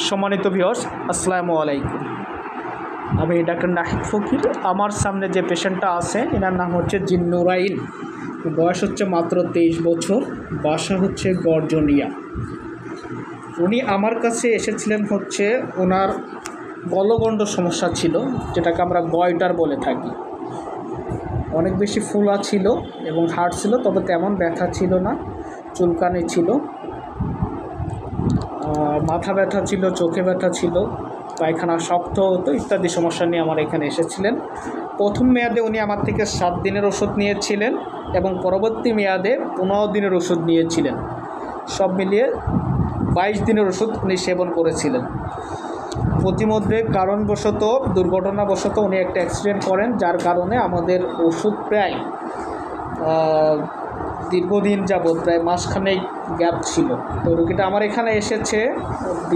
সম্মানিত ভিউয়ার্স, আসসালামু আলাইকুম। আমি ডাক্তার নাহিদ ফকির। আমার সামনে যে পেশেন্টটা আছে এনার নাম হচ্ছে জিন্নুরাইন। বয়স হচ্ছে মাত্র 23 বছর। বাসা হচ্ছে গর্জনিয়া। উনি আমার কাছে এসেছিলেন হচ্ছে ওনার গলগণ্ড সমস্যা ছিল, যেটাকে আমরা গয়টার বলে থাকি। অনেক বেশি ফোলা ছিল এবং হার্ড ছিল, তবে তেমন ব্যথা ছিল না। চুলকানি ছিল, মাথা ব্যথা ছিল, চোখে ব্যথা ছিল, পায়খানা শক্ত হতো ইত্যাদি সমস্যা নিয়ে আমার এখানে এসেছিলেন। প্রথম মেয়াদে উনি আমার থেকে 7 দিনের ওষুধ নিয়েছিলেন এবং পরবর্তী মেয়াদে 15 দিনের ওষুধ নিয়েছিলেন। সব মিলিয়ে 22 দিনের ওষুধ উনি সেবন করেছিলেন। প্রতিমধ্যে কারণবশত, দুর্ঘটনাবশত উনি একটা অ্যাক্সিডেন্ট করেন, যার কারণে আমাদের ওষুধ প্রায় দীর্ঘদিন যাবৎ প্রায় মাসখানেক গ্যাপ ছিল। তো রোগীটা আমার এখানে এসেছে